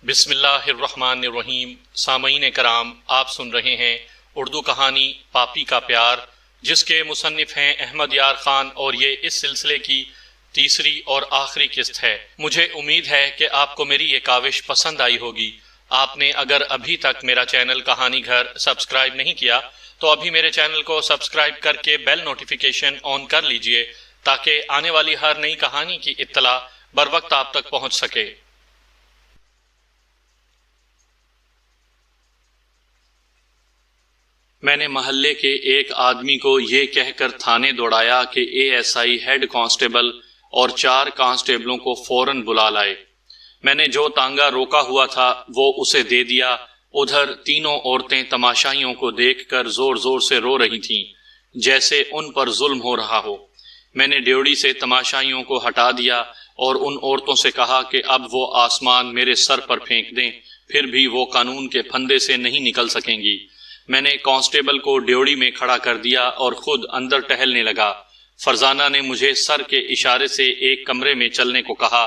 بسم اللہ الرحمن الرحیم۔ سامعین کرام، آپ سن رہے ہیں اردو کہانی پاپی کا پیار، جس کے مصنف ہیں احمد یار خان، اور یہ اس سلسلے کی تیسری اور آخری قسط ہے۔ مجھے امید ہے کہ آپ کو میری یہ کاوش پسند آئی ہوگی۔ آپ نے اگر ابھی تک میرا چینل کہانی گھر سبسکرائب نہیں کیا تو ابھی میرے چینل کو سبسکرائب کر کے بیل نوٹیفیکیشن آن کر لیجئے تاکہ آنے والی ہر نئی کہانی کی اطلاع بر وقت آپ تک پہنچ سکے۔ میں نے محلے کے ایک آدمی کو یہ کہہ کر تھانے دوڑایا کہ A S I had constable اور 4 کانسٹیبلوں کو فوراً بلا لائے۔ میں نے جو تانگا روکا ہوا تھا وہ اسے دے دیا۔ ادھر تینوں عورتیں تماشائیوں کو دیکھ کر زور زور سے رو رہی تھیں، جیسے ان پر ظلم ہو رہا ہو۔ میں نے ڈیوڑی سے تماشائیوں کو ہٹا دیا اور ان عورتوں سے کہا کہ اب وہ آسمان میرے سر پر پھینک دیں، پھر بھی وہ قانون کے پھندے سے نہیں نکل سکیں گی۔ میں نے کانسٹیبل کو ڈیوڑی میں کھڑا کر دیا اور خود اندر ٹہلنے لگا۔ فرزانہ نے مجھے سر کے اشارے سے ایک کمرے میں چلنے کو کہا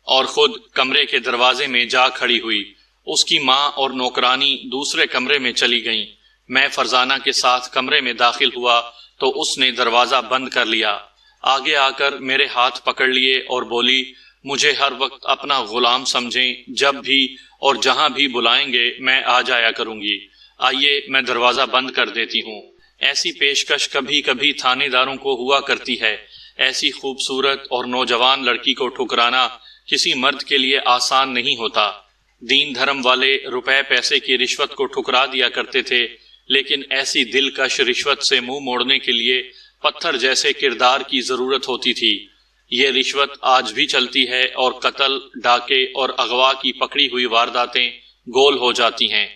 اور خود کمرے کے دروازے میں جا کھڑی ہوئی۔ اس کی ماں اور نوکرانی دوسرے کمرے میں چلی گئیں۔ میں فرزانہ کے ساتھ کمرے میں داخل ہوا تو اس نے دروازہ بند کر لیا۔ آگے آ کر میرے ہاتھ پکڑ لیے اور بولی، مجھے ہر وقت اپنا غلام سمجھیں، جب بھی اور جہاں بھی بلائیں گے میں آ جایا کروں گی۔ آئیے میں دروازہ بند کر دیتی ہوں۔ ایسی پیشکش کبھی کبھی تھانے داروں کو ہوا کرتی ہے۔ ایسی خوبصورت اور نوجوان لڑکی کو ٹھکرانا کسی مرد کے لیے آسان نہیں ہوتا۔ دین دھرم والے روپے پیسے کی رشوت کو ٹھکرا دیا کرتے تھے، لیکن ایسی دلکش رشوت سے منہ موڑنے کے لیے پتھر جیسے کردار کی ضرورت ہوتی تھی۔ یہ رشوت آج بھی چلتی ہے اور قتل، ڈاکے اور اغوا کی پکڑی ہوئی وارداتیں گول ہو جاتی ہیں۔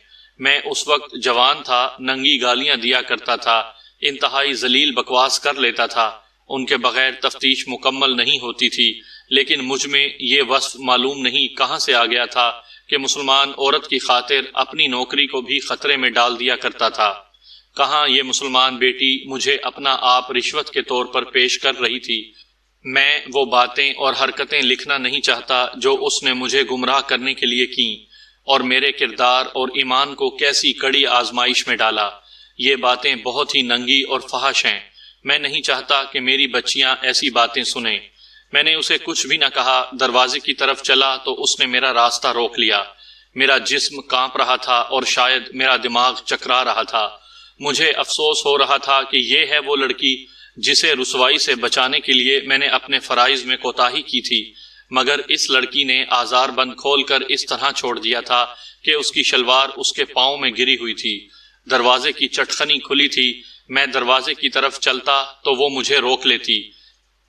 میں اس وقت جوان تھا، ننگی گالیاں دیا کرتا تھا، انتہائی ذلیل بکواس کر لیتا تھا، ان کے بغیر تفتیش مکمل نہیں ہوتی تھی، لیکن مجھ میں یہ وصف معلوم نہیں کہاں سے آ گیا تھا کہ مسلمان عورت کی خاطر اپنی نوکری کو بھی خطرے میں ڈال دیا کرتا تھا۔ کہاں یہ مسلمان بیٹی مجھے اپنا آپ رشوت کے طور پر پیش کر رہی تھی۔ میں وہ باتیں اور حرکتیں لکھنا نہیں چاہتا جو اس نے مجھے گمراہ کرنے کے لیے کیں اور میرے کردار اور ایمان کو کیسی کڑی آزمائش میں ڈالا۔ یہ باتیں بہت ہی ننگی اور فحش ہیں۔ میں نہیں چاہتا کہ میری بچیاں ایسی باتیں سنیں۔ میں نے اسے کچھ بھی نہ کہا، دروازے کی طرف چلا تو اس نے میرا راستہ روک لیا۔ میرا جسم کانپ رہا تھا اور شاید میرا دماغ چکرا رہا تھا۔ مجھے افسوس ہو رہا تھا کہ یہ ہے وہ لڑکی جسے رسوائی سے بچانے کے لیے میں نے اپنے فرائض میں کوتاہی کی تھی، مگر اس لڑکی نے آزار بند کھول کر اس طرح چھوڑ دیا تھا کہ اس کی شلوار اس کے پاؤں میں گری ہوئی تھی۔ دروازے کی چٹخنی کھلی تھی۔ میں دروازے کی طرف چلتا تو وہ مجھے روک لیتی۔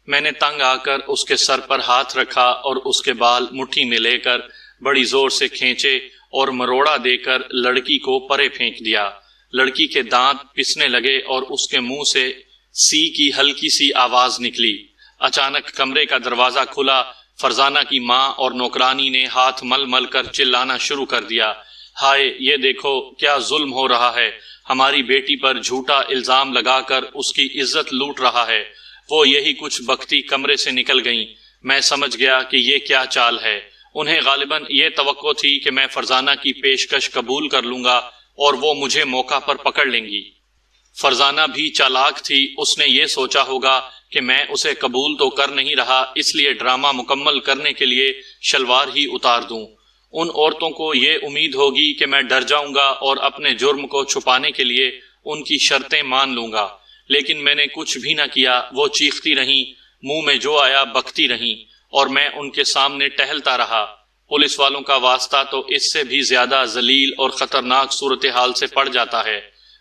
میں نے تنگ آ کر اس کے سر پر ہاتھ رکھا اور اس کے بال مٹھی میں لے کر بڑی زور سے کھینچے اور مروڑا دے کر لڑکی کو پرے پھینک دیا۔ لڑکی کے دانت پسنے لگے اور اس کے منہ سے سی کی ہلکی سی آواز نکلی۔ اچانک کمرے کا دروازہ کھلا۔ فرزانہ کی ماں اور نوکرانی نے ہاتھ مل مل کر چلانا شروع کر دیا، ہائے یہ دیکھو کیا ظلم ہو رہا ہے، ہماری بیٹی پر جھوٹا الزام لگا کر اس کی عزت لوٹ رہا ہے۔ وہ یہی کچھ بکتی کمرے سے نکل گئیں۔ میں سمجھ گیا کہ یہ کیا چال ہے۔ انہیں غالباً یہ توقع تھی کہ میں فرزانہ کی پیشکش قبول کر لوں گا اور وہ مجھے موقع پر پکڑ لیں گی۔ فرزانہ بھی چالاک تھی، اس نے یہ سوچا ہوگا کہ میں اسے قبول تو کر نہیں رہا، اس لیے ڈرامہ مکمل کرنے کے لیے شلوار ہی اتار دوں۔ ان عورتوں کو یہ امید ہوگی کہ میں ڈر جاؤں گا اور اپنے جرم کو چھپانے کے لیے ان کی شرطیں مان لوں گا، لیکن میں نے کچھ بھی نہ کیا۔ وہ چیختی رہیں، منہ میں جو آیا بکتی رہیں، اور میں ان کے سامنے ٹہلتا رہا۔ پولیس والوں کا واسطہ تو اس سے بھی زیادہ ذلیل اور خطرناک صورتحال سے پڑ جاتا ہے۔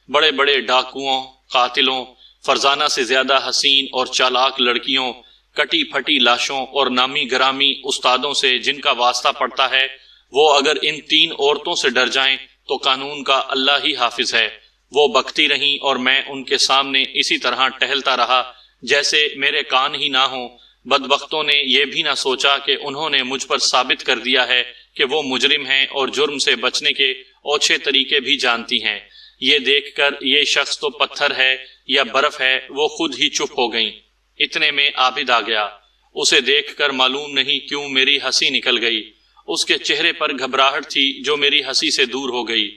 بڑے بڑے ڈاکوؤں، قاتلوں، فرزانہ سے زیادہ حسین اور چالاک لڑکیوں، کٹی پھٹی لاشوں اور نامی گرامی استادوں سے جن کا واسطہ پڑتا ہے، وہ اگر ان 3 عورتوں سے ڈر جائیں تو قانون کا اللہ ہی حافظ ہے۔ وہ بکتی رہیں اور میں ان کے سامنے اسی طرح ٹہلتا رہا جیسے میرے کان ہی نہ ہوں۔ بدبختوں نے یہ بھی نہ سوچا کہ انہوں نے مجھ پر ثابت کر دیا ہے کہ وہ مجرم ہیں اور جرم سے بچنے کے اوچھے طریقے بھی جانتی ہیں۔ یہ دیکھ کر یہ شخص تو پتھر ہے یا برف ہے، وہ خود ہی چپ ہو گئیں۔ اتنے میں عابد آ گیا۔ اسے دیکھ کر معلوم نہیں کیوں میری ہنسی نکل گئی اس کے چہرے پر گھبراہٹ تھی جو میری ہنسی سے دور ہو گئی۔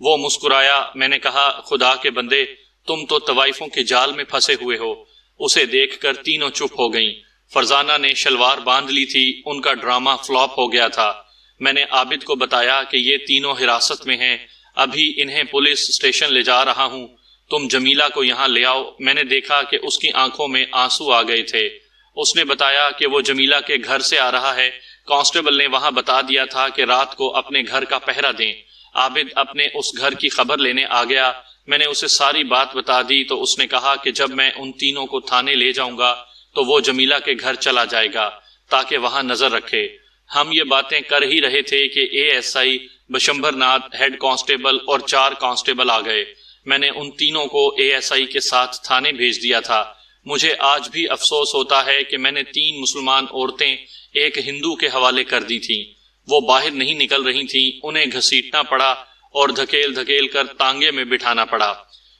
وہ مسکرایا۔ میں نے کہا خدا کے بندے، تم تو طوائفوں کے جال میں پھنسے ہوئے ہو۔ اسے دیکھ کر تینوں چپ ہو گئیں۔ فرزانہ نے شلوار باندھ لی تھی، ان کا ڈرامہ فلاپ ہو گیا تھا۔ میں نے عابد کو بتایا کہ یہ تینوں حراست میں ہیں، ابھی انہیں پولیس اسٹیشن لے جا رہا ہوں، تم جمیلہ کو یہاں لے آؤ۔ میں نے دیکھا کہ اس کی آنکھوں میں آنسو آ گئے تھے۔ اس نے بتایا کہ وہ جمیلہ کے گھر سے آ رہا ہے، کانسٹیبل نے وہاں بتا دیا تھا کہ رات کو اپنے گھر کا پہرا دیں۔ عابد اپنے اس گھر کی خبر لینے آ گیا۔ میں نے اسے ساری بات بتا دی تو اس نے کہا کہ جب میں ان تینوں کو تھانے لے جاؤں گا تو وہ جمیلہ کے گھر چلا جائے گا تاکہ وہاں نظر رکھے۔ ہم یہ باتیں کر ہی رہے تھے کہ A S I Bishambhar Nath, head constable اور 4 کانسٹیبل آ گئے۔ میں نے ان تینوں کو اے ایس آئی کے ساتھ تھانے بھیج دیا تھا۔ مجھے آج بھی افسوس ہوتا ہے کہ میں نے 3 مسلمان عورتیں ایک ہندو کے حوالے کر دی تھیں۔ وہ باہر نہیں نکل رہی تھیں، انہیں گھسیٹنا پڑا اور دھکیل دھکیل کر تانگے میں بٹھانا پڑا۔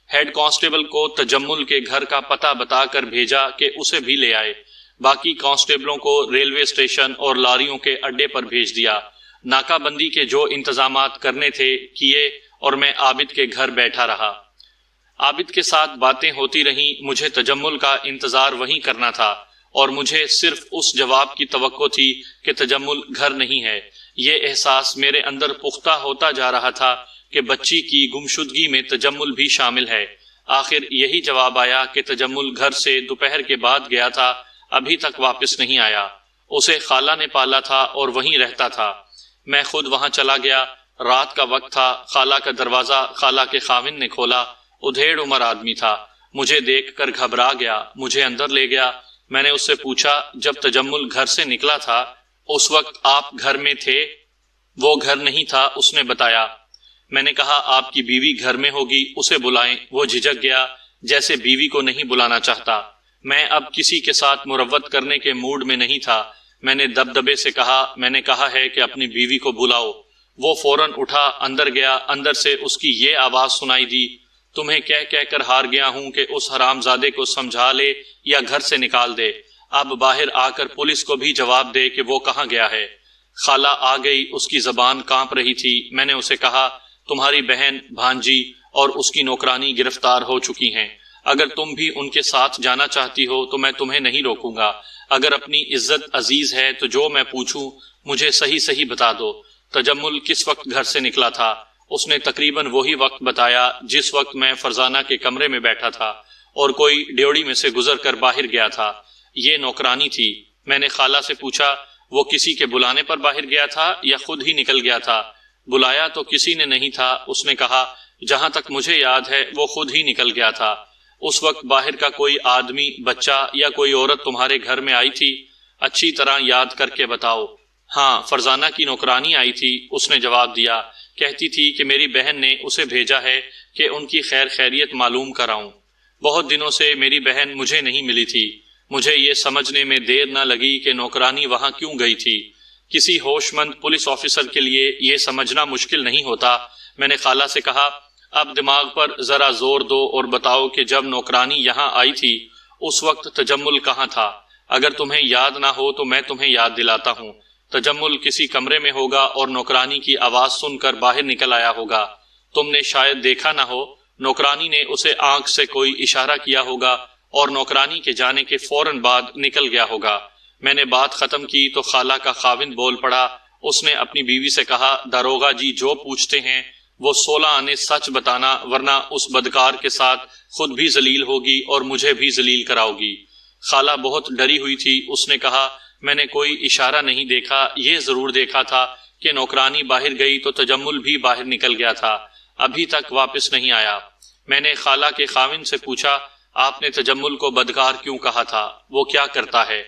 ہیڈ کانسٹیبل کو تجمل کے گھر کا پتہ بتا کر بھیجا کہ اسے بھی لے آئے۔ باقی کانسٹیبلوں کو ریلوے اسٹیشن اور لاریوں کے اڈے پر بھیج دیا۔ ناکہ بندی کے جو انتظامات کرنے تھے کیے اور میں عابد کے گھر بیٹھا رہا۔ عابد کے ساتھ باتیں ہوتی رہیں، مجھے تجمل کا انتظار وہیں کرنا تھا اور مجھے صرف اس جواب کی توقع تھی کہ تجمل گھر نہیں ہے۔ یہ احساس میرے اندر پختہ ہوتا جا رہا تھا کہ بچی کی گمشدگی میں تجمل بھی شامل ہے۔ آخر یہی جواب آیا کہ تجمل گھر سے دوپہر کے بعد گیا تھا، ابھی تک واپس نہیں آیا۔ اسے خالہ نے پالا تھا اور وہیں رہتا تھا۔ میں خود وہاں چلا گیا۔ رات کا وقت تھا۔ خالہ کا دروازہ خالہ کے خاوند نے کھولا۔ ادھیڑ عمر آدمی تھا۔ مجھے دیکھ کر گھبرا گیا، مجھے اندر لے گیا۔ میں نے اس سے پوچھا جب تجمل گھر سے نکلا تھا اس وقت آپ گھر میں تھے؟ وہ گھر نہیں تھا، اس نے بتایا۔ میں نے کہا آپ کی بیوی گھر میں ہوگی، اسے بلائیں۔ وہ جھجک گیا جیسے بیوی کو نہیں بلانا چاہتا۔ میں اب کسی کے ساتھ مروت کرنے کے موڈ میں نہیں تھا۔ میں نے دبدبے سے کہا میں نے کہا ہے کہ اپنی بیوی کو بلاؤ۔ وہ فوراً اٹھا، اندر گیا۔ اندر سے اس کی یہ آواز سنائی دی، تمہیں کہہ کر ہار گیا ہوں کہ اس حرام زادے کو سمجھا لے یا گھر سے نکال دے۔ اب باہر آ کر پولیس کو بھی جواب دے کہ وہ کہاں گیا ہے۔ خالہ آ گئی، اس کی زبان کانپ رہی تھی۔ میں نے اسے کہا تمہاری بہن، بھانجی اور اس کی نوکرانی گرفتار ہو چکی ہیں۔ اگر تم بھی ان کے ساتھ جانا چاہتی ہو تو میں تمہیں نہیں روکوں گا۔ اگر اپنی عزت عزیز ہے تو جو میں پوچھوں مجھے صحیح بتا دو۔ تجمل کس وقت گھر سے نکلا تھا؟ اس نے تقریباً وہی وقت بتایا جس وقت میں فرزانہ کے کمرے میں بیٹھا تھا اور کوئی ڈیوڑی میں سے گزر کر باہر گیا تھا۔ یہ نوکرانی تھی۔ میں نے خالہ سے پوچھا وہ کسی کے بلانے پر باہر گیا تھا یا خود ہی نکل گیا تھا؟ بلایا تو کسی نے نہیں تھا، اس نے کہا۔ جہاں تک مجھے یاد ہے وہ خود ہی نکل گیا تھا۔ اس وقت باہر کا کوئی آدمی، بچہ یا کوئی عورت تمہارے گھر میں آئی تھی؟ اچھی طرح یاد کر کے بتاؤ۔ ہاں، فرزانہ کی نوکرانی آئی تھی، اس نے جواب دیا۔ کہتی تھی کہ میری بہن نے اسے بھیجا ہے کہ ان کی خیر خیریت معلوم کراؤں۔ بہت دنوں سے میری بہن مجھے نہیں ملی تھی۔ مجھے یہ سمجھنے میں دیر نہ لگی کہ نوکرانی وہاں کیوں گئی تھی۔ کسی ہوش مند پولیس آفیسر کے لیے یہ سمجھنا مشکل نہیں ہوتا۔ میں نے خالہ سے کہا اب دماغ پر ذرا زور دو اور بتاؤ کہ جب نوکرانی یہاں آئی تھی اس وقت تجمل کہاں تھا؟ اگر تمہیں یاد نہ ہو تو میں تمہیں یاد دلاتا ہوں۔ تجمل کسی کمرے میں ہوگا اور نوکرانی کی آواز سن کر باہر نکل آیا ہوگا۔ تم نے شاید دیکھا نہ ہو، نوکرانی نے اسے آنکھ سے کوئی اشارہ کیا ہوگا اور نوکرانی کے جانے کے فوراً بعد نکل گیا ہوگا۔ میں نے بات ختم کی تو خالہ کا خاوند بول پڑا۔ اس نے اپنی بیوی سے کہا داروغہ جی جو پوچھتے ہیں وہ 16 آنے سچ بتانا، ورنہ اس بدکار کے ساتھ خود بھی ذلیل ہوگی اور مجھے بھی ذلیل کراؤ گی۔ خالہ بہت ڈری ہوئی تھی۔ اس نے کہا میں نے کوئی اشارہ نہیں دیکھا، یہ ضرور دیکھا تھا کہ نوکرانی باہر گئی تو تجمل بھی باہر نکل گیا تھا، ابھی تک واپس نہیں آیا۔ میں نے خالہ کے خاوند سے پوچھا آپ نے تجمل کو بدکار کیوں کہا تھا؟ وہ کیا کرتا ہے؟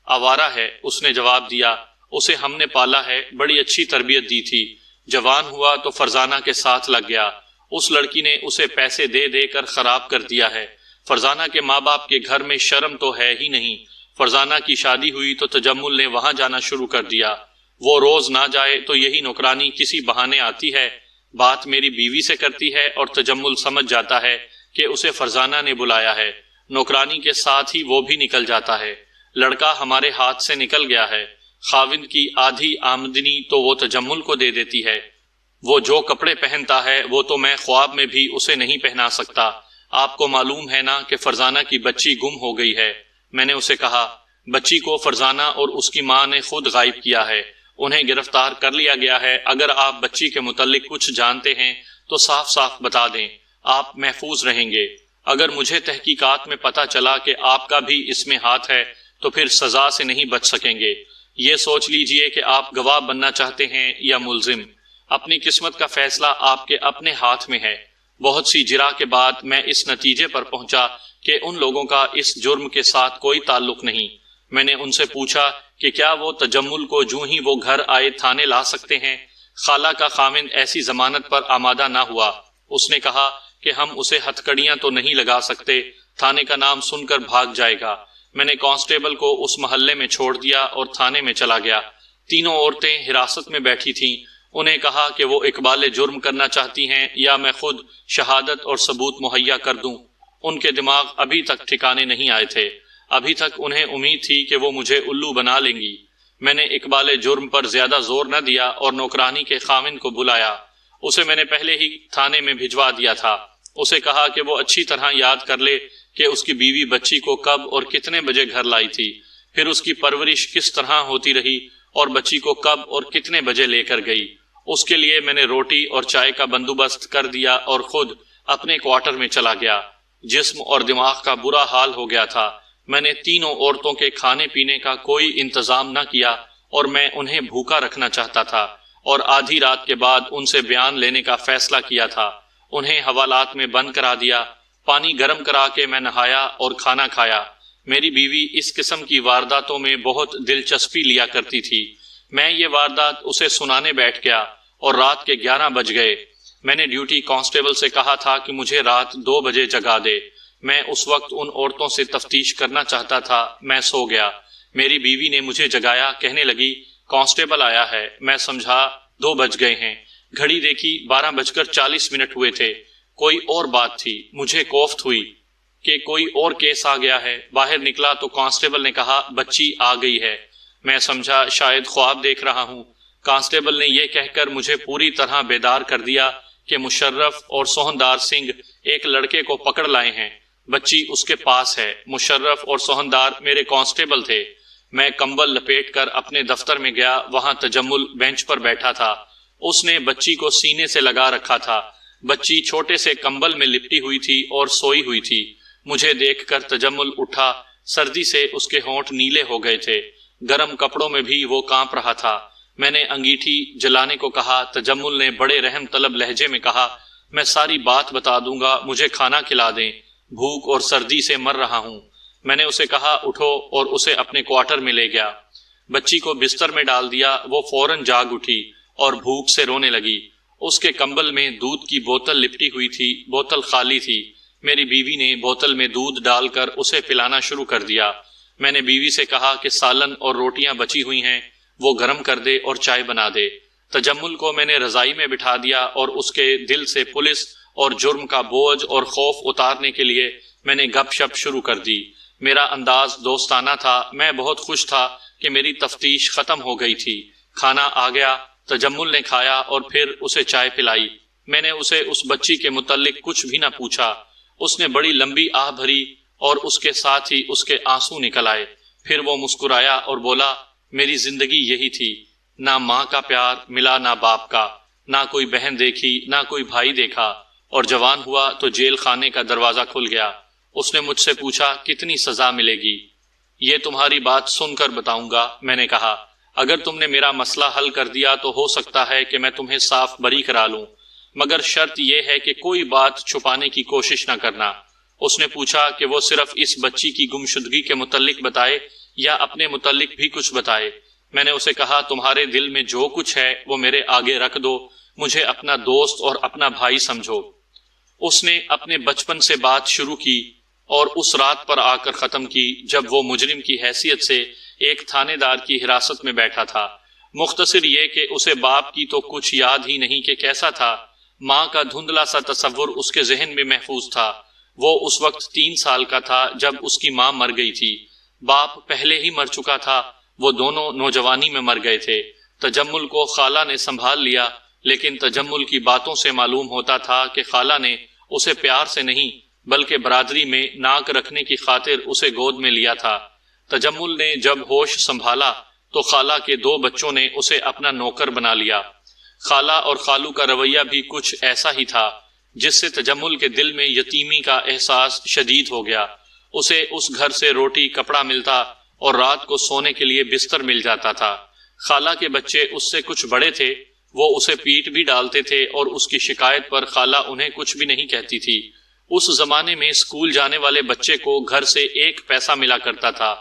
آوارہ ہے، اس نے جواب دیا۔ اسے ہم نے پالا ہے، بڑی اچھی تربیت دی تھی۔ جوان ہوا تو فرزانہ کے ساتھ لگ گیا۔ اس لڑکی نے اسے پیسے دے دے کر خراب کر دیا ہے۔ فرزانہ کے ماں باپ کے گھر میں شرم تو ہے ہی نہیں۔ فرزانہ کی شادی ہوئی تو تجمل نے وہاں جانا شروع کر دیا۔ وہ روز نہ جائے تو یہی نوکرانی کسی بہانے آتی ہے، بات میری بیوی سے کرتی ہے اور تجمل سمجھ جاتا ہے کہ اسے فرزانہ نے بلایا ہے۔ نوکرانی کے ساتھ ہی وہ بھی نکل جاتا ہے۔ لڑکا ہمارے ہاتھ سے نکل گیا ہے۔ خاوند کی آدھی آمدنی تو وہ تجمل کو دے دیتی ہے، وہ جو کپڑے پہنتا ہے وہ تو میں خواب میں بھی اسے نہیں پہنا سکتا۔ آپ کو معلوم ہے نا کہ فرزانہ کی بچی گم ہو گئی ہے۔ میں نے اسے کہا، بچی کو فرزانہ اور اس کی ماں نے خود غائب کیا ہے، انہیں گرفتار کر لیا گیا ہے۔ اگر آپ بچی کے متعلق کچھ جانتے ہیں تو صاف صاف بتا دیں، آپ محفوظ رہیں گے۔ اگر مجھے تحقیقات میں پتہ چلا کہ آپ کا بھی اس میں ہاتھ ہے تو پھر سزا سے نہیں بچ سکیں گے۔ یہ سوچ لیجئے کہ آپ گواہ بننا چاہتے ہیں یا ملزم۔ اپنی قسمت کا فیصلہ آپ کے اپنے ہاتھ میں ہے۔ بہت سی جرا کے بعد میں اس نتیجے پر پہنچا کہ ان لوگوں کا اس جرم کے ساتھ کوئی تعلق نہیں۔ میں نے ان سے پوچھا کہ کیا وہ تجمل کو جو ہی وہ گھر آئے تھانے لا سکتے ہیں؟ خالہ کا خاوند ایسی ضمانت پر آمادہ نہ ہوا۔ اس نے کہا کہ ہم اسے ہتھکڑیاں تو نہیں لگا سکتے، تھانے کا نام سن کر بھاگ جائے گا۔ میں نے کانسٹیبل کو اس محلے میں چھوڑ دیا اور تھانے میں چلا گیا۔ تینوں عورتیں حراست میں بیٹھی تھیں۔ انہیں کہا کہ وہ اقبال جرم کرنا چاہتی ہیں یا میں خود شہادت اور ثبوت مہیا کر دوں۔ ان کے دماغ ابھی تک ٹھکانے نہیں آئے تھے۔ ابھی تک انہیں امید تھی کہ وہ مجھے الو بنا لیں گی۔ میں نے اقبال جرم پر زیادہ زور نہ دیا اور نوکرانی کے خاوند کو بلایا۔ اسے میں نے پہلے ہی تھانے میں بھجوا دیا تھا۔ اسے کہا کہ وہ اچھی طرح یاد کر لے کہ اس کی بیوی بچی کو کب اور کتنے بجے گھر لائی تھی، پھر اس کی پرورش کس طرح ہوتی رہی اور بچی کو کب اور کتنے بجے لے کر گئی۔ اس کے لیے میں نے روٹی اور چائے کا بندوبست کر دیا اور خود اپنے کوارٹر میں چلا گیا۔ جسم اور دماغ کا برا حال ہو گیا تھا۔ میں نے تینوں عورتوں کے کھانے پینے کا کوئی انتظام نہ کیا اور میں انہیں بھوکا رکھنا چاہتا تھا اور آدھی رات کے بعد ان سے بیان لینے کا فیصلہ کیا تھا۔ انہیں حوالات میں بند کرا دیا۔ پانی گرم کرا کے میں نہایا اور کھانا کھایا۔ میری بیوی اس قسم کی وارداتوں میں بہت دلچسپی لیا کرتی تھی۔ میں یہ واردات اسے سنانے بیٹھ گیا اور رات کے 11 بج گئے۔ میں نے ڈیوٹی کانسٹیبل سے کہا تھا کہ مجھے رات 2 بجے جگا دے۔ میں اس وقت ان عورتوں سے تفتیش کرنا چاہتا تھا۔ میں سو گیا۔ میری بیوی نے مجھے جگایا، کہنے لگی کانسٹیبل آیا ہے۔ میں سمجھا 2 بج گئے ہیں۔ گھڑی دیکھی 12:40 ہوئے تھے۔ کوئی اور بات تھی۔ مجھے کوفت ہوئی کہ کوئی اور کیس آ گیا ہے۔ باہر نکلا تو کانسٹیبل نے کہا بچی آ گئی ہے۔ میں سمجھا شاید خواب دیکھ رہا ہوں۔ کانسٹیبل نے یہ کہہ کر مجھے پوری طرح بیدار کر دیا کہ مشرف اور سوہندار سنگھ ایک لڑکے کو پکڑ لائے ہیں، بچی اس کے پاس ہے۔ مشرف اور سوہندار میرے کانسٹیبل تھے۔ میں کمبل لپیٹ کر اپنے دفتر میں گیا۔ وہاں تجمل بینچ پر بیٹھا تھا۔ اس نے بچی کو سینے سے لگا رکھا تھا۔ بچی چھوٹے سے کمبل میں لپٹی ہوئی تھی اور سوئی ہوئی تھی۔ مجھے دیکھ کر تجمل اٹھا۔ سردی سے اس کے ہونٹ نیلے ہو گئے تھے۔ گرم کپڑوں میں بھی وہ کانپ رہا تھا۔ میں نے انگیٹھی جلانے کو کہا۔ تجمل نے بڑے رحم طلب لہجے میں کہا میں ساری بات بتا دوں گا، مجھے کھانا کھلا دیں، بھوک اور سردی سے مر رہا ہوں۔ میں نے اسے کہا اٹھو اور اسے اپنے کوارٹر میں لے گیا۔ بچی کو بستر میں ڈال دیا۔ وہ فوراً جاگ اٹھی اور بھوک سے رونے لگی۔ اس کے کمبل میں دودھ کی بوتل لپٹی ہوئی تھی۔ بوتل خالی تھی۔ میری بیوی نے بوتل میں دودھ ڈال کر اسے پلانا شروع کر دیا۔ میں نے بیوی سے کہا کہ سالن اور روٹیاں بچی ہوئی ہیں، وہ گرم کر دے اور چائے بنا دے۔ تجمل کو میں نے رضائی میں بٹھا دیا اور اس کے دل سے پولیس اور جرم کا بوجھ اور خوف اتارنے کے لیے میں نے گپ شپ شروع کر دی۔ میرا انداز دوستانہ تھا۔ میں بہت خوش تھا کہ میری تفتیش ختم ہو گئی تھی۔ کھانا آ گیا۔ تجمل نے کھایا اور پھر اسے چائے پلائی۔ میں نے اسے اس بچی کے متعلق کچھ بھی نہ پوچھا۔ اس نے بڑی لمبی آہ بھری اور اس کے ساتھ ہی اس کے آنسو نکل آئے۔ پھر وہ مسکرایا اور بولا میری زندگی یہی تھی، نہ ماں کا پیار ملا نہ باپ کا، نہ کوئی بہن دیکھی نہ کوئی بھائی دیکھا، اور جوان ہوا تو جیل خانے کا دروازہ کھل گیا۔ اس نے مجھ سے پوچھا کتنی سزا ملے گی؟ یہ تمہاری بات سن کر بتاؤں گا، میں نے کہا۔ اگر تم نے میرا مسئلہ حل کر دیا تو ہو سکتا ہے کہ میں تمہیں صاف بری کرا لوں، مگر شرط یہ ہے کہ کوئی بات چھپانے کی کوشش نہ کرنا۔ اس نے پوچھا کہ وہ صرف اس بچی کی گمشدگی کے متعلق بتائے یا اپنے متعلق بھی کچھ بتائے۔ میں نے اسے کہا تمہارے دل میں جو کچھ ہے وہ میرے آگے رکھ دو، مجھے اپنا دوست اور اپنا بھائی سمجھو۔ اس نے اپنے بچپن سے بات شروع کی اور اس رات پر آ کر ختم کی جب وہ مجرم کی حیثیت سے ایک تھانے دار کی حراست میں بیٹھا تھا۔ مختصر یہ کہ اسے باپ کی تو کچھ یاد ہی نہیں کہ کیسا تھا، ماں کا دھندلا سا تصور اس کے ذہن میں محفوظ تھا۔ وہ اس وقت 3 سال کا تھا جب اس کی ماں مر گئی تھی۔ باپ پہلے ہی مر چکا تھا وہ دونوں نوجوانی میں مر گئے تھے۔ تجمل کو خالہ نے سنبھال لیا، لیکن تجمل کی باتوں سے معلوم ہوتا تھا کہ خالہ نے اسے پیار سے نہیں بلکہ برادری میں ناک رکھنے کی خاطر اسے گود میں لیا تھا۔ تجمل نے جب ہوش سنبھالا تو خالہ کے 2 بچوں نے اسے اپنا نوکر بنا لیا۔ خالہ اور خالو کا رویہ بھی کچھ ایسا ہی تھا، جس سے تجمل کے دل میں یتیمی کا احساس شدید ہو گیا۔ اسے اس گھر سے روٹی کپڑا ملتا اور رات کو سونے کے لیے بستر مل جاتا تھا۔ خالہ کے بچے اس سے کچھ بڑے تھے، وہ اسے پیٹ بھی ڈالتے تھے اور اس کی شکایت پر خالہ انہیں کچھ بھی نہیں کہتی تھی۔ اس زمانے میں اسکول جانے والے بچے کو گھر سے 1 پیسہ ملا کرتا تھا،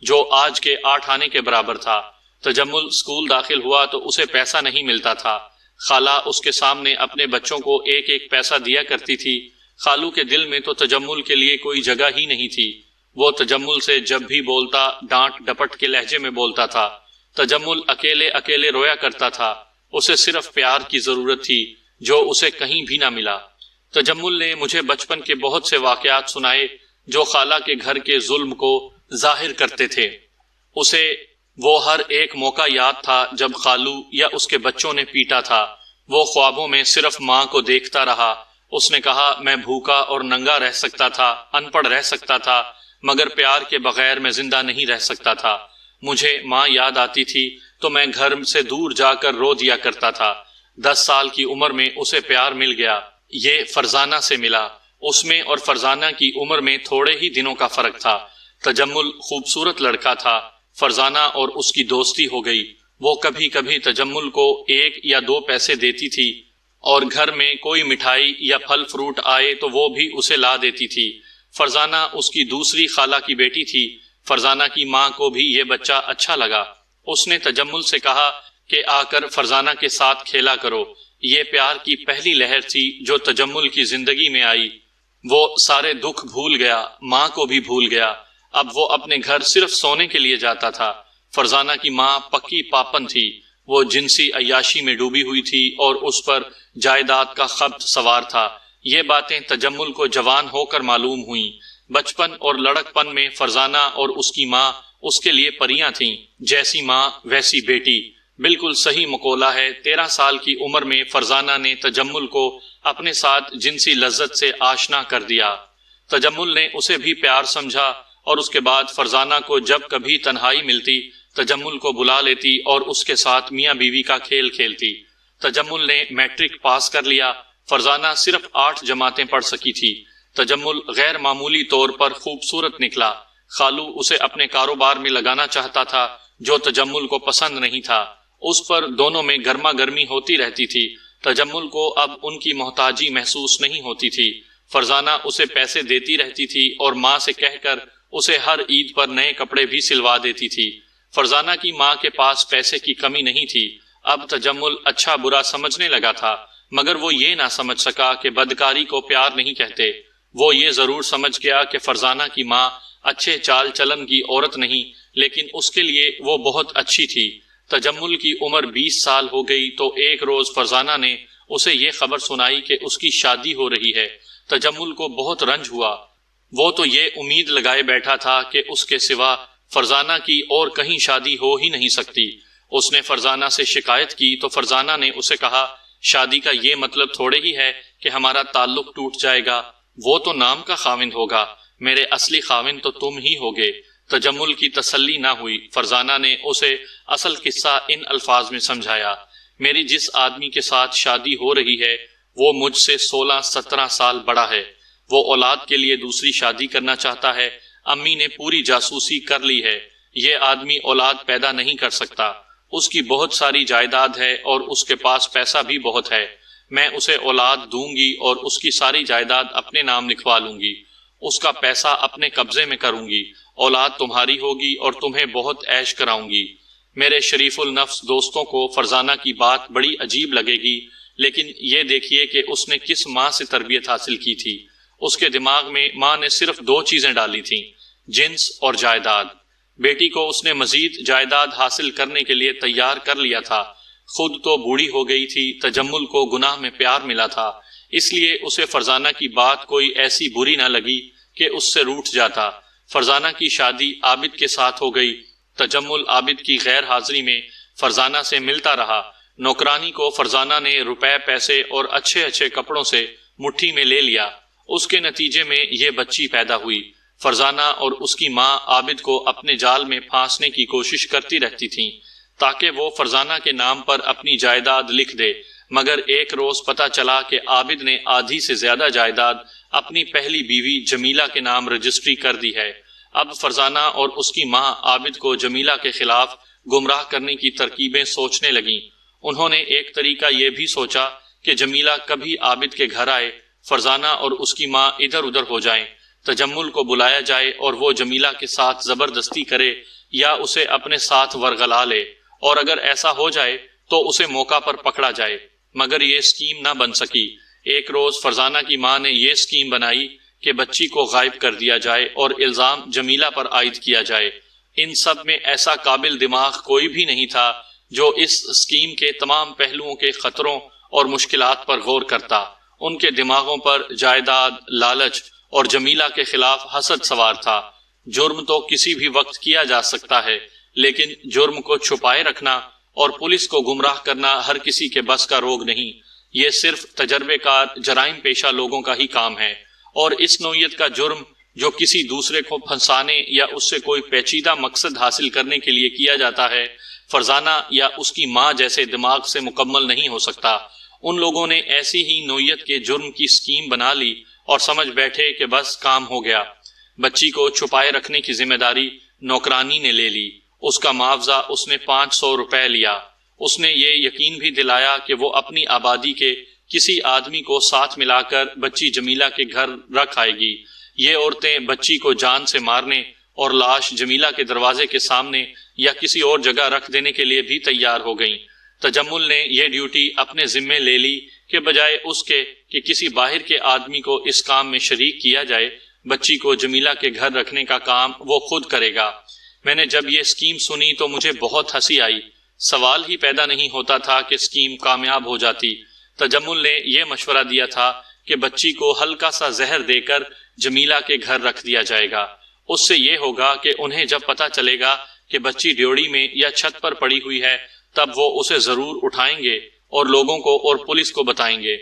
جو آج کے 8 آنے کے برابر تھا۔ تجمل اسکول داخل ہوا تو اسے پیسہ نہیں ملتا تھا۔ خالہ اس کے سامنے اپنے بچوں کو 1 پیسہ دیا کرتی تھی۔ خالو کے دل میں تو تجمل کے لیے کوئی جگہ ہی نہیں تھی۔ وہ تجمل سے جب بھی بولتا ڈانٹ ڈپٹ کے لہجے میں بولتا تھا۔ تجمل اکیلے اکیلے رویا کرتا تھا۔ اسے صرف پیار کی ضرورت تھی، جو اسے کہیں بھی نہ ملا۔ تجمل نے مجھے بچپن کے بہت سے واقعات سنائے جو خالہ کے گھر کے ظلم کو ظاہر کرتے تھے۔ اسے وہ ہر ایک موقع یاد تھا جب خالو یا اس کے بچوں نے پیٹا تھا۔ وہ خوابوں میں صرف ماں کو دیکھتا رہا۔ اس نے کہا، میں بھوکا اور ننگا رہ سکتا تھا، ان پڑھ رہ سکتا تھا، مگر پیار کے بغیر میں زندہ نہیں رہ سکتا تھا۔ مجھے ماں یاد آتی تھی تو میں گھر سے دور جا کر رو دیا کرتا تھا۔ 10 سال کی عمر میں اسے پیار مل گیا۔ یہ فرزانہ سے ملا۔ اس میں اور فرزانہ کی عمر میں تھوڑے ہی دنوں کا فرق تھا۔ تجمل خوبصورت لڑکا تھا۔ فرزانہ اور اس کی دوستی ہو گئی۔ وہ کبھی کبھی تجمل کو 1 یا 2 پیسے دیتی تھی، اور گھر میں کوئی مٹھائی یا پھل فروٹ آئے تو وہ بھی اسے لا دیتی تھی۔ فرزانہ اس کی دوسری خالہ کی بیٹی تھی۔ فرزانہ کی ماں کو بھی یہ بچہ اچھا لگا۔ اس نے تجمل سے کہا کہ آ کر فرزانہ کے ساتھ کھیلا کرو۔ یہ پیار کی پہلی لہر تھی جو تجمل کی زندگی میں آئی۔ وہ سارے دکھ بھول گیا، ماں کو بھی بھول گیا۔ اب وہ اپنے گھر صرف سونے کے لیے جاتا تھا۔ فرزانہ کی ماں پکی پاپن تھی۔ وہ جنسی عیاشی میں ڈوبی ہوئی تھی اور اس پر جائیداد کا خبط سوار تھا۔ یہ باتیں تجمل کو جوان ہو کر معلوم ہوئیں۔ بچپن اور لڑکپن میں فرزانہ اور اس کی ماں اس کے لیے پریاں تھیں۔ جیسی ماں ویسی بیٹی، بالکل صحیح مقولہ ہے۔ 13 سال کی عمر میں فرزانہ نے تجمل کو اپنے ساتھ جنسی لذت سے آشنا کر دیا۔ تجمل نے اسے بھی پیار سمجھا اور اس کے بعد فرزانہ کو جب کبھی تنہائی ملتی تجمل کو بلا لیتی اور اس کے ساتھ میاں بیوی کا کھیل کھیلتی۔ تجمل نے میٹرک پاس کر لیا۔ فرزانہ صرف 8 جماعتیں پڑھ سکی تھی۔ تجمل غیر معمولی طور پر خوبصورت نکلا۔ خالو اسے اپنے کاروبار میں لگانا چاہتا تھا، جو تجمل کو پسند نہیں تھا۔ اس پر دونوں میں گرما گرمی ہوتی رہتی تھی۔ تجمل کو اب ان کی محتاجی محسوس نہیں ہوتی تھی۔ فرزانہ اسے پیسے دیتی رہتی تھی اور ماں سے کہہ کر اسے ہر عید پر نئے کپڑے بھی سلوا دیتی تھی۔ فرزانہ کی ماں کے پاس پیسے کی کمی نہیں تھی۔ اب تجمل اچھا برا سمجھنے لگا تھا، مگر وہ یہ نہ سمجھ سکا کہ بدکاری کو پیار نہیں کہتے۔ وہ یہ ضرور سمجھ گیا کہ فرزانہ کی ماں اچھے چال چلن کی عورت نہیں، لیکن اس کے لیے وہ بہت اچھی تھی۔ تجمل کی عمر 20 سال ہو گئی تو ایک روز فرزانہ نے اسے یہ خبر سنائی کہ اس کی شادی ہو رہی ہے۔ تجمل کو بہت رنج ہوا۔ وہ تو یہ امید لگائے بیٹھا تھا کہ اس کے سوا فرزانہ کی اور کہیں شادی ہو ہی نہیں سکتی۔ اس نے فرزانہ سے شکایت کی تو فرزانہ نے اسے کہا، شادی کا یہ مطلب تھوڑے ہی ہے کہ ہمارا تعلق ٹوٹ جائے گا۔ وہ تو نام کا خاوند ہوگا، میرے اصلی خاوند تو تم ہی ہوگے۔ تجمل کی تسلی نہ ہوئی۔ فرزانہ نے اسے اصل قصہ ان الفاظ میں سمجھایا، میری جس آدمی کے ساتھ شادی ہو رہی ہے وہ مجھ سے 16-17 سال بڑا ہے۔ وہ اولاد کے لیے دوسری شادی کرنا چاہتا ہے۔ امی نے پوری جاسوسی کر لی ہے۔ یہ آدمی اولاد پیدا نہیں کر سکتا۔ اس کی بہت ساری جائیداد ہے اور اس کے پاس پیسہ بھی بہت ہے۔ میں اسے اولاد دوں گی اور اس کی ساری جائیداد اپنے نام لکھوا لوں گی۔ اس کا پیسہ اپنے قبضے میں کروں گی۔ اولاد تمہاری ہوگی اور تمہیں بہت عیش کراؤں گی۔ میرے شریف النفس دوستوں کو فرزانہ کی بات بڑی عجیب لگے گی، لیکن یہ دیکھیے کہ اس نے کس ماں سے تربیت حاصل کی تھی۔ اس کے دماغ میں ماں نے صرف 2 چیزیں ڈالی تھیں، جنس اور جائیداد۔ بیٹی کو اس نے مزید جائیداد حاصل کرنے کے لیے تیار کر لیا تھا۔ خود تو بوڑھی ہو گئی تھی۔ تجمل کو گناہ میں پیار ملا تھا، اس لیے اسے فرزانہ کی بات کوئی ایسی بری نہ لگی کہ اس سے روٹھ جاتا۔ فرزانہ کی شادی عابد کے ساتھ ہو گئی۔ تجمل عابد کی غیر حاضری میں فرزانہ سے ملتا رہا۔ نوکرانی کو فرزانہ نے روپے، پیسے اور اچھے اچھے کپڑوں سے مٹھی میں لے لیا۔ اس کے نتیجے میں یہ بچی پیدا ہوئی۔ فرزانہ اور اس کی ماں عابد کو اپنے جال میں پھانسنے کی کوشش کرتی رہتی تھیں تاکہ وہ فرزانہ کے نام پر اپنی جائیداد لکھ دے، مگر ایک روز پتہ چلا کہ عابد نے آدھی سے زیادہ جائیداد اپنی پہلی بیوی جمیلہ کے نام رجسٹری کر دی ہے۔ اب فرزانہ اور اس کی ماں عابد کو جمیلہ کے خلاف گمراہ کرنے کی ترکیبیں سوچنے لگیں۔ انہوں نے ایک طریقہ یہ بھی سوچا کہ جمیلہ کبھی عابد کے گھر آئے، فرزانہ اور اس کی ماں ادھر ادھر ہو جائیں، تجمل کو بلایا جائے اور وہ جمیلہ کے ساتھ زبردستی کرے یا اسے اپنے ساتھ ورغلا لے، اور اگر ایسا ہو جائے تو اسے موقع پر پکڑا جائے، مگر یہ اسکیم نہ بن سکی۔ ایک روز فرزانہ کی ماں نے یہ اسکیم بنائی کہ بچی کو غائب کر دیا جائے اور الزام جمیلہ پر عائد کیا جائے۔ ان سب میں ایسا قابل دماغ کوئی بھی نہیں تھا جو اس اسکیم کے تمام پہلوؤں کے خطروں اور مشکلات پر غور کرتا۔ ان کے دماغوں پر جائیداد، لالچ اور جمیلہ کے خلاف حسد سوار تھا۔ جرم تو کسی بھی وقت کیا جا سکتا ہے، لیکن جرم کو چھپائے رکھنا اور پولیس کو گمراہ کرنا ہر کسی کے بس کا روگ نہیں۔ یہ صرف تجربے کار جرائم پیشہ لوگوں کا ہی کام ہے، اور اس نوعیت کا جرم جو کسی دوسرے کو پھنسانے یا اس سے کوئی پیچیدہ مقصد حاصل کرنے کے لیے کیا جاتا ہے، فرزانہ یا اس کی ماں جیسے دماغ سے مکمل نہیں ہو سکتا۔ ان لوگوں نے ایسی ہی نوعیت کے جرم کی اسکیم بنا لی اور سمجھ بیٹھے کہ بس کام ہو گیا۔ بچی کو چھپائے رکھنے کی ذمہ داری نوکرانی نے لے لی۔ اس کا معاوضہ اس نے 500 روپے لیا۔ اس نے یہ یقین بھی دلایا کہ وہ اپنی آبادی کے کسی آدمی کو ساتھ ملا کر بچی جمیلہ کے گھر رکھ آئے گی۔ یہ عورتیں بچی کو جان سے مارنے اور لاش جمیلہ کے دروازے کے سامنے یا کسی اور جگہ رکھ دینے کے لیے بھی تیار ہو گئیں۔ تجمل نے یہ ڈیوٹی اپنے ذمے لے لی کہ بجائے اس کے کہ کسی باہر کے آدمی کو اس کام میں شریک کیا جائے، بچی کو جمیلہ کے گھر رکھنے کا کام وہ خود کرے گا۔ میں نے جب یہ اسکیم سنی تو مجھے بہت ہنسی آئی۔ سوال ہی پیدا نہیں ہوتا تھا کہ اسکیم کامیاب ہو جاتی۔ تجمل نے یہ مشورہ دیا تھا کہ بچی کو ہلکا سا زہر دے کر جمیلہ کے گھر رکھ دیا جائے گا۔ اس سے یہ ہوگا کہ انہیں جب پتہ چلے گا کہ بچی ڈیوڑی میں یا چھت پر پڑی ہوئی ہے، تب وہ اسے ضرور اٹھائیں گے اور لوگوں کو اور پولیس کو بتائیں گے۔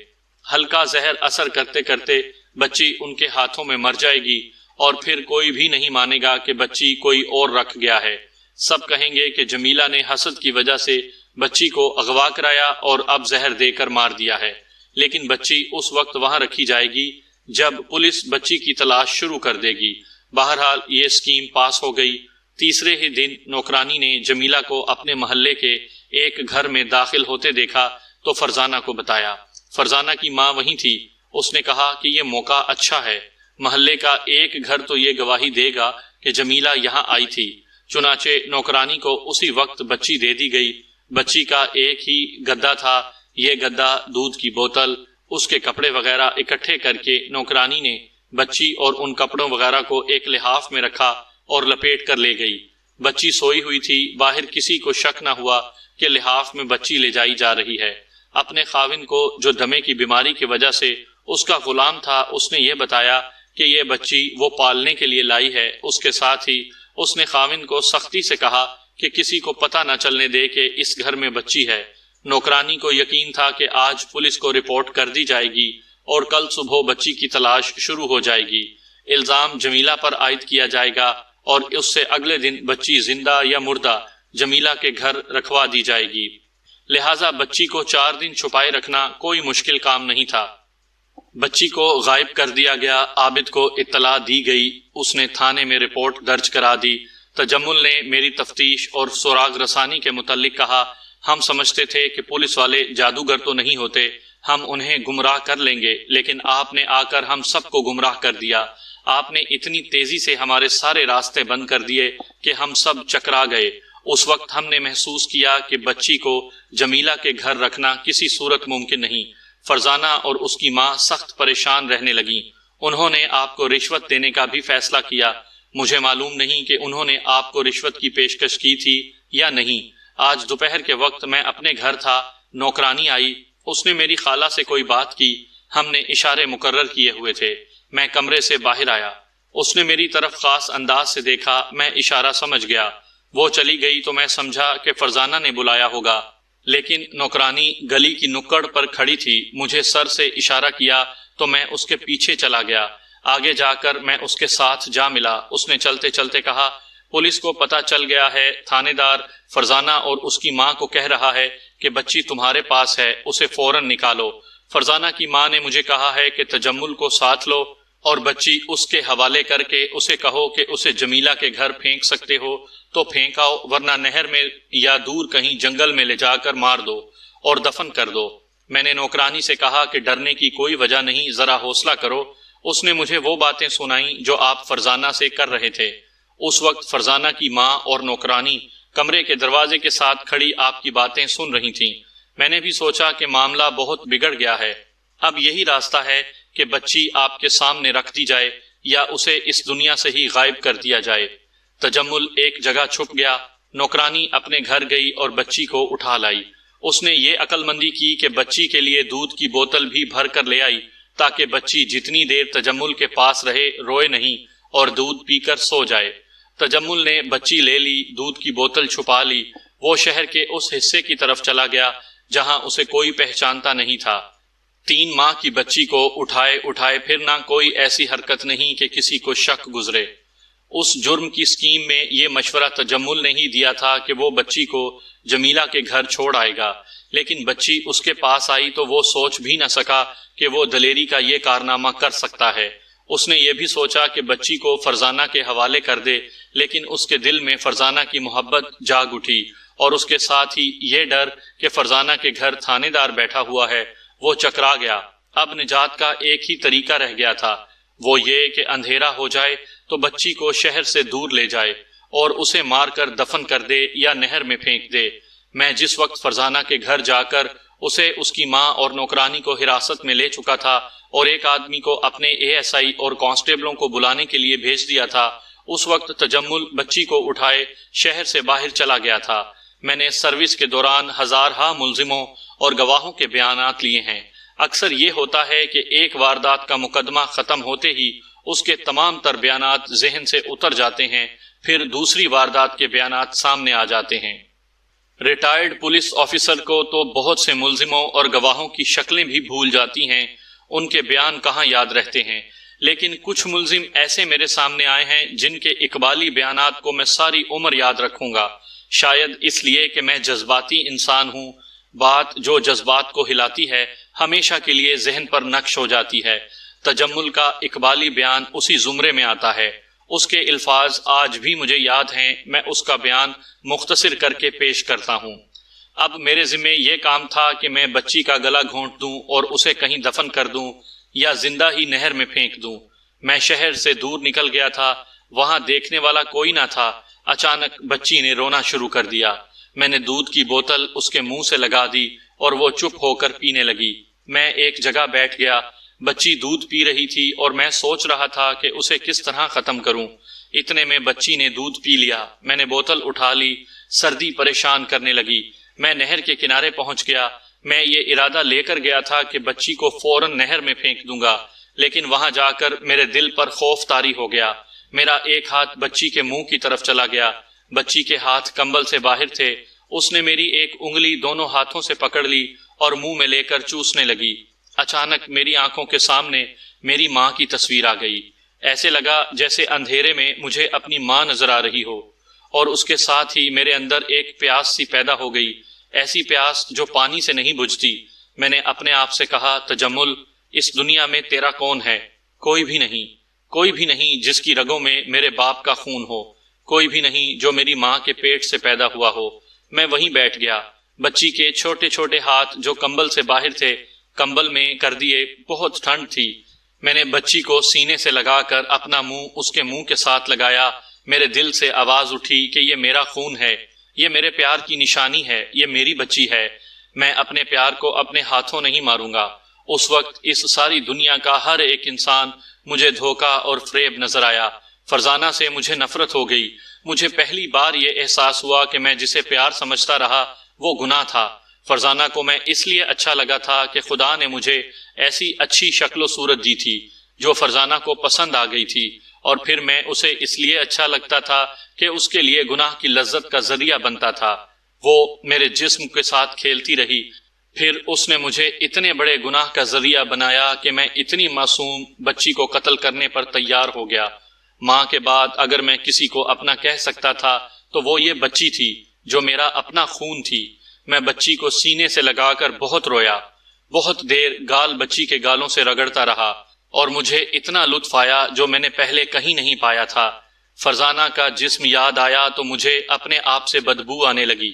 ہلکا زہر اثر کرتے کرتے بچی ان کے ہاتھوں میں مر جائے گی، اور پھر کوئی بھی نہیں مانے گا کہ بچی کوئی اور رکھ گیا ہے۔ سب کہیں گے کہ جمیلہ نے حسد کی وجہ سے بچی کو اغوا کرایا اور اب زہر دے کر مار دیا ہے۔ لیکن بچی اس وقت وہاں رکھی جائے گی جب پولیس بچی کی تلاش شروع کر دے گی۔ بہرحال یہ اسکیم پاس ہو گئی۔ تیسرے ہی دن نوکرانی نے جمیلہ کو اپنے محلے کے ایک گھر میں داخل ہوتے دیکھا تو فرزانہ کو بتایا۔ فرزانہ کی ماں وہیں تھی۔ اس نے کہا کہ یہ موقع اچھا ہے، محلے کا ایک گھر تو یہ گواہی دے گا کہ جمیلہ یہاں آئی تھی۔ چنانچہ نوکرانی کو اسی وقت بچی دے دی گئی۔ بچی کا ایک ہی گدا تھا۔ یہ گدا، دودھ کی بوتل، اس کے کپڑے وغیرہ اکٹھے کر کے نوکرانی نے بچی اور ان کپڑوں وغیرہ کو ایک لحاف میں رکھا اور لپیٹ کر لے گئی۔ بچی سوئی ہوئی تھی۔ باہر کسی کو شک نہ ہوا کہ لحاف میں بچی لے جائی جا رہی ہے۔ اپنے خاوند کو، جو دمے کی بیماری کی وجہ سے اس کا غلام تھا، اس نے یہ بتایا کہ یہ بچی وہ پالنے کے لیے لائی ہے۔ اس کے ساتھ ہی اس نے خاوند کو سختی سے کہا کہ کسی کو پتہ نہ چلنے دے کہ اس گھر میں بچی ہے۔ نوکرانی کو یقین تھا کہ آج پولیس کو رپورٹ کر دی جائے گی اور کل صبح بچی کی تلاش شروع ہو جائے گی۔ الزام جمیلہ پر عائد کیا جائے گا اور اس سے اگلے دن بچی زندہ یا مردہ جمیلہ کے گھر رکھوا دی جائے گی۔ لہٰذا بچی کو 4 دن چھپائے رکھنا کوئی مشکل کام نہیں تھا۔ بچی کو غائب کر دیا گیا۔ عابد کو اطلاع دی گئی۔ اس نے تھانے میں رپورٹ درج کرا دی۔ تجمل نے میری تفتیش اور سراغ رسانی کے متعلق کہا، ہم سمجھتے تھے کہ پولیس والے جادوگر تو نہیں ہوتے، ہم انہیں گمراہ کر لیں گے، لیکن آپ نے آ کر ہم سب کو گمراہ کر دیا۔ آپ نے اتنی تیزی سے ہمارے سارے راستے بند کر دیے کہ ہم سب چکرا گئے۔ اس وقت ہم نے محسوس کیا کہ بچی کو جمیلہ کے گھر رکھنا کسی صورت ممکن نہیں۔ فرزانہ اور اس کی ماں سخت پریشان رہنے لگیں۔ انہوں نے آپ کو رشوت دینے کا بھی فیصلہ کیا۔ مجھے معلوم نہیں کہ انہوں نے آپ کو رشوت کی پیشکش کی تھی یا نہیں۔ آج دوپہر کے وقت میں اپنے گھر تھا، نوکرانی آئی، اس نے میری خالہ سے کوئی بات کی، ہم نے اشارے مقرر کیے ہوئے تھے۔ میں کمرے سے باہر آیا، اس نے میری طرف خاص انداز سے دیکھا، میں اشارہ سمجھ گیا۔ وہ چلی گئی تو میں سمجھا کہ فرزانہ نے بلایا ہوگا، لیکن نوکرانی گلی کی نکڑ پر کھڑی تھی۔ مجھے سر سے اشارہ کیا تو میں اس کے پیچھے چلا گیا۔ آگے جا کر میں اس کے ساتھ جا ملا۔ اس نے چلتے چلتے کہا، پولیس کو پتہ چل گیا ہے، تھانے دار فرزانہ اور اس کی ماں کو کہہ رہا ہے کہ بچی تمہارے پاس ہے، اسے فوراً نکالو۔ فرزانہ کی ماں نے مجھے کہا ہے کہ تجمل کو ساتھ لو اور بچی اس کے حوالے کر کے اسے کہو کہ اسے جمیلہ کے گھر پھینک سکتے ہو تو پھینکاؤ، ورنہ نہر میں یا دور کہیں جنگل میں لے جا کر مار دو اور دفن کر دو۔ میں نے نوکرانی سے کہا کہ ڈرنے کی کوئی وجہ نہیں، ذرا حوصلہ کرو۔ اس نے مجھے وہ باتیں سنائیں جو آپ فرزانہ سے کر رہے تھے۔ اس وقت فرزانہ کی ماں اور نوکرانی کمرے کے دروازے کے ساتھ کھڑی آپ کی باتیں سن رہی تھیں۔ میں نے بھی سوچا کہ معاملہ بہت بگڑ گیا ہے، اب یہی راستہ ہے کہ بچی آپ کے سامنے رکھ دی جائے یا اسے اس دنیا سے ہی غائب کر دیا جائے۔ تجمل ایک جگہ چھپ گیا۔ نوکرانی اپنے گھر گئی اور بچی کو اٹھا لائی۔ اس نے یہ عقل مندی کی کہ بچی کے لیے دودھ کی بوتل بھی بھر کر لے آئی تاکہ بچی جتنی دیر تجمل کے پاس رہے روئے نہیں اور دودھ پی کر سو جائے۔ تجمل نے بچی لے لی، دودھ کی بوتل چھپا لی۔ وہ شہر کے اس حصے کی طرف چلا گیا جہاں اسے کوئی پہچانتا نہیں تھا۔ 3 ماہ کی بچی کو اٹھائے پھر نہ کوئی ایسی حرکت نہیں کہ کسی کو شک گزرے۔ اس جرم کی سکیم میں یہ مشورہ تجمل نے ہی دیا تھا کہ وہ بچی کو جمیلہ کے گھر چھوڑ آئے گا، لیکن بچی اس کے پاس آئی تو وہ سوچ بھی نہ سکا کہ وہ دلیری کا یہ کارنامہ کر سکتا ہے۔ اس نے یہ بھی سوچا کہ بچی کو فرزانہ کے حوالے کر دے، لیکن اس کے دل میں فرزانہ کی محبت جاگ اٹھی اور اس کے ساتھ ہی یہ ڈر کہ فرزانہ کے گھر تھانے دار بیٹھا ہوا ہے، وہ چکرا گیا۔ اب نجات کا ایک ہی طریقہ رہ گیا تھا، وہ یہ کہ اندھیرا ہو جائے تو بچی کو شہر سے دور لے جائے اور اسے مار کر دفن کر دے یا نہر میں پھینک دے۔ میں جس وقت فرزانہ کے گھر جا کر اسے اس کی ماں اور نوکرانی کو حراست میں لے چکا تھا اور ایک آدمی کو اپنے ASI اور کانسٹیبلوں کو بلانے کے لیے بھیج دیا تھا، اس وقت تجمل بچی کو اٹھائے شہر سے باہر چلا گیا تھا۔ میں نے سروس کے دوران ہزارہا ملزموں اور گواہوں کے بیانات لیے ہیں۔ اکثر یہ ہوتا ہے کہ ایک واردات کا مقدمہ ختم ہوتے ہی اس کے تمام تر بیانات ذہن سے اتر جاتے ہیں، پھر دوسری واردات کے بیانات سامنے آ جاتے ہیں۔ ریٹائرڈ پولیس آفیسر کو تو بہت سے ملزموں اور گواہوں کی شکلیں بھی بھول جاتی ہیں، ان کے بیان کہاں یاد رہتے ہیں، لیکن کچھ ملزم ایسے میرے سامنے آئے ہیں جن کے اقبالی بیانات کو میں ساری عمر یاد رکھوں گا، شاید اس لیے کہ میں جذباتی انسان ہوں۔ بات جو جذبات کو ہلاتی ہے ہمیشہ کے لیے ذہن پر نقش ہو جاتی ہے۔ تجمل کا اقبالی بیان اسی زمرے میں آتا ہے، اس کے الفاظ آج بھی مجھے یاد ہیں، میں اس کا بیان مختصر کر کے پیش کرتا ہوں۔ اب میرے ذمہ یہ کام تھا کہ میں بچی کا گلا گھونٹ دوں اور اسے کہیں دفن کر دوں یا زندہ ہی نہر میں پھینک دوں۔ میں شہر سے دور نکل گیا تھا، وہاں دیکھنے والا کوئی نہ تھا۔ اچانک بچی نے رونا شروع کر دیا۔ میں نے دودھ کی بوتل اس کے منہ سے لگا دی اور وہ چپ ہو کر پینے لگی۔ میں ایک جگہ بیٹھ گیا، بچی دودھ پی رہی تھی اور میں سوچ رہا تھا کہ اسے کس طرح ختم کروں۔ اتنے میں بچی نے دودھ پی لیا۔ میں نے بوتل اٹھا لی، سردی پریشان کرنے لگی۔ میں نہر کے کنارے پہنچ گیا۔ میں یہ ارادہ لے کر گیا تھا کہ بچی کو فوراً نہر میں پھینک دوں گا، لیکن وہاں جا کر میرے دل پر خوف طاری ہو گیا۔ میرا ایک ہاتھ بچی کے منہ کی طرف چلا گیا، بچی کے ہاتھ کمبل سے باہر تھے۔ اس نے میری ایک انگلی دونوں ہاتھوں سے پکڑ لی اور منہ میں لے کر چوسنے لگی۔ اچانک میری آنکھوں کے سامنے میری ماں کی تصویر آ گئی۔ ایسے لگا جیسے اندھیرے میں مجھے اپنی ماں نظر آ رہی ہو، اور اس کے ساتھ ہی میرے اندر ایک پیاس سی پیدا ہو گئی، ایسی پیاس جو پانی سے نہیں بجھتی۔ میں نے اپنے آپ سے کہا، تجمل، اس دنیا میں تیرا کون ہے؟ کوئی بھی نہیں، کوئی بھی نہیں جس کی رگوں میں میرے باپ کا خون ہو، کوئی بھی نہیں جو میری ماں کے پیٹ سے پیدا ہوا ہو۔ میں وہیں بیٹھ گیا۔ بچی کے چھوٹے چھوٹے ہاتھ جو کمبل سے باہر تھے کمبل میں کر دیے، بہت ٹھنڈ تھی۔ میں نے بچی کو سینے سے لگا کر اپنا منہ اس کے منہ کے ساتھ لگایا۔ میرے دل سے آواز اٹھی کہ یہ میرا خون ہے، یہ میرے پیار کی نشانی ہے، یہ میری بچی ہے، میں اپنے پیار کو اپنے ہاتھوں نہیں ماروں گا۔ اس وقت اس ساری دنیا کا ہر ایک انسان مجھے دھوکہ اور فریب نظر آیا۔ فرزانہ سے مجھے نفرت ہو گئی۔ مجھے پہلی بار یہ احساس ہوا کہ میں جسے پیار سمجھتا رہا وہ گناہ تھا۔ فرزانہ کو میں اس لیے اچھا لگا تھا کہ خدا نے مجھے ایسی اچھی شکل و صورت دی تھی جو فرزانہ کو پسند آ گئی تھی، اور پھر میں اسے اس لیے اچھا لگتا تھا کہ اس کے لیے گناہ کی لذت کا ذریعہ بنتا تھا۔ وہ میرے جسم کے ساتھ کھیلتی رہی، پھر اس نے مجھے اتنے بڑے گناہ کا ذریعہ بنایا کہ میں اتنی معصوم بچی کو قتل کرنے پر تیار ہو گیا۔ ماں کے بعد اگر میں کسی کو اپنا کہہ سکتا تھا تو وہ یہ بچی تھی جو میرا اپنا خون تھی۔ میں بچی کو سینے سے لگا کر بہت رویا، بہت دیر گال بچی کے گالوں سے رگڑتا رہا، اور مجھے اتنا لطف آیا جو میں نے پہلے کہیں نہیں پایا تھا۔ فرزانہ کا جسم یاد آیا تو مجھے اپنے آپ سے بدبو آنے لگی۔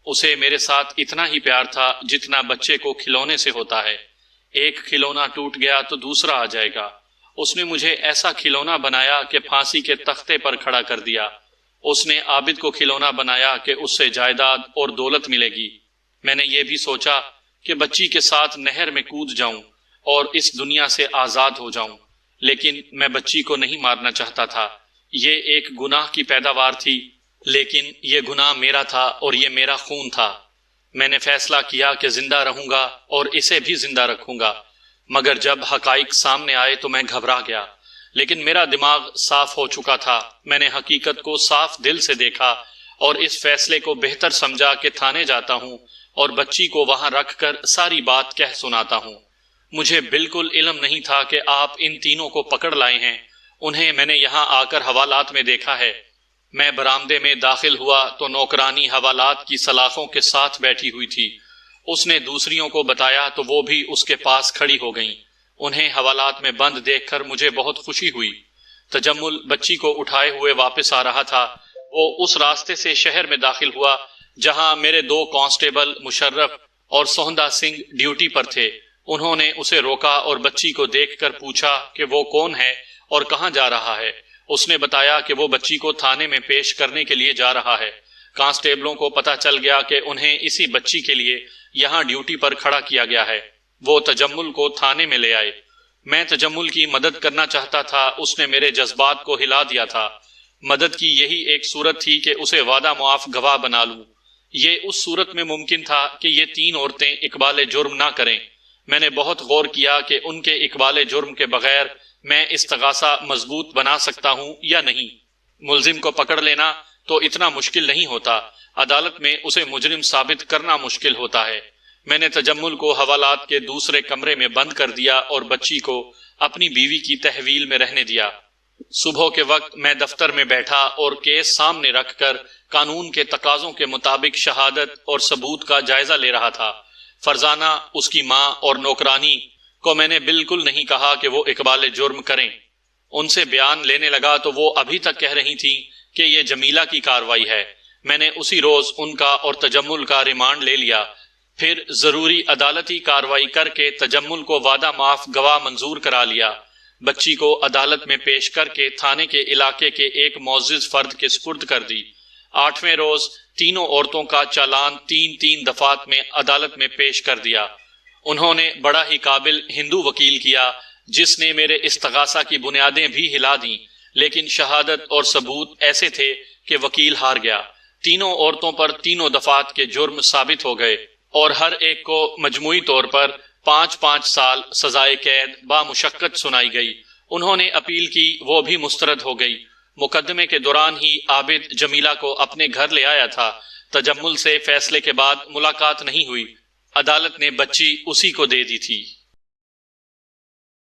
اسے میرے ساتھ اتنا ہی پیار تھا جتنا بچے کو کھلونے سے ہوتا ہے۔ ایک کھلونا ٹوٹ گیا تو دوسرا آ جائے گا۔ اس نے مجھے ایسا کھلونا بنایا کہ پھانسی کے تختے پر کھڑا کر دیا۔ اس نے عابد کو کھلونا بنایا کہ اس سے جائیداد اور دولت ملے گی۔ میں نے یہ بھی سوچا کہ بچی کے ساتھ نہر میں کود جاؤں اور اس دنیا سے آزاد ہو جاؤں، لیکن میں بچی کو نہیں مارنا چاہتا تھا۔ یہ ایک گناہ کی پیداوار تھی، لیکن یہ گناہ میرا تھا اور یہ میرا خون تھا۔ میں نے فیصلہ کیا کہ زندہ رہوں گا اور اسے بھی زندہ رکھوں گا، مگر جب حقائق سامنے آئے تو میں گھبرا گیا، لیکن میرا دماغ صاف ہو چکا تھا۔ میں نے حقیقت کو صاف دل سے دیکھا اور اس فیصلے کو بہتر سمجھا کہ تھانے جاتا ہوں اور بچی کو وہاں رکھ کر ساری بات کہہ سناتا ہوں۔ مجھے بالکل علم نہیں تھا کہ آپ ان تینوں کو پکڑ لائے ہیں۔ انہیں میں نے یہاں آ کر حوالات میں دیکھا ہے۔ میں برآمدے میں داخل ہوا تو نوکرانی حوالات کی سلاخوں کے ساتھ بیٹھی ہوئی تھی۔ اس نے دوسریوں کو بتایا تو وہ بھی اس کے پاس کھڑی ہو گئیں۔ انہیں حوالات میں بند دیکھ کر مجھے بہت خوشی ہوئی۔ تجمل بچی کو اٹھائے ہوئے واپس آ رہا تھا۔ وہ اس راستے سے شہر میں داخل ہوا جہاں میرے 2 کانسٹیبل مشرف اور سوہندہ سنگھ ڈیوٹی پر تھے۔ انہوں نے اسے روکا اور بچی کو دیکھ کر پوچھا کہ وہ کون ہے اور کہاں جا رہا ہے۔ اس نے بتایا کہ وہ بچی کو تھانے میں پیش کرنے کے لیے جا رہا ہے۔ کانسٹیبلوں کو پتہ چل گیا کہ انہیں اسی بچی کے لیے یہاں ڈیوٹی پر کھڑا کیا گیا ہے۔ وہ تجمل کو تھانے میں لے آئے۔ میں تجمل کی مدد کرنا چاہتا تھا، اس نے میرے جذبات کو ہلا دیا تھا۔ مدد کی یہی ایک صورت تھی کہ اسے وعدہ معاف گواہ بنا لوں۔ یہ اس صورت میں ممکن تھا کہ یہ 3 عورتیں اقبال جرم نہ کریں۔ میں نے بہت غور کیا کہ ان کے اقبال جرم کے بغیر میں استغاثہ مضبوط بنا سکتا ہوں یا نہیں۔ ملزم کو پکڑ لینا تو اتنا مشکل نہیں ہوتا، عدالت میں اسے مجرم ثابت کرنا مشکل ہوتا ہے۔ میں نے تجمل کو حوالات کے دوسرے کمرے میں بند کر دیا اور بچی کو اپنی بیوی کی تحویل میں رہنے دیا۔ صبح کے وقت میں دفتر میں بیٹھا اور کیس سامنے رکھ کر قانون کے تقاضوں کے مطابق شہادت اور ثبوت کا جائزہ لے رہا تھا۔ فرزانہ، اس کی ماں اور نوکرانی کو میں نے بالکل نہیں کہا کہ وہ اقبال جرم کریں۔ ان سے بیان لینے لگا تو وہ ابھی تک کہہ رہی تھیں کہ یہ جمیلہ کی کارروائی ہے۔ میں نے اسی روز ان کا اور تجمل کا ریمانڈ لے لیا، پھر ضروری عدالتی کارروائی کر کے تجمل کو وعدہ معاف گواہ منظور کرا لیا۔ بچی کو عدالت میں پیش کر کے تھانے کے علاقے کے ایک معزز فرد کے سپرد کر دی۔ 8ویں روز تینوں عورتوں کا چالان 3 دفعات میں عدالت میں پیش کر دیا۔ انہوں نے بڑا ہی قابل ہندو وکیل کیا جس نے میرے استغاثہ کی بنیادیں بھی ہلا دیں، لیکن شہادت اور ثبوت ایسے تھے کہ وکیل ہار گیا۔ تینوں عورتوں پر 3 دفعات کے جرم ثابت ہو گئے اور ہر ایک کو مجموعی طور پر 5 سال سزائے قید بامشقت سنائی گئی۔ انہوں نے اپیل کی، وہ بھی مسترد ہو گئی۔ مقدمے کے دوران ہی عابد جمیلہ کو اپنے گھر لے آیا تھا۔ تجمل سے فیصلے کے بعد ملاقات نہیں ہوئی۔ عدالت نے بچی اسی کو دے دی تھی۔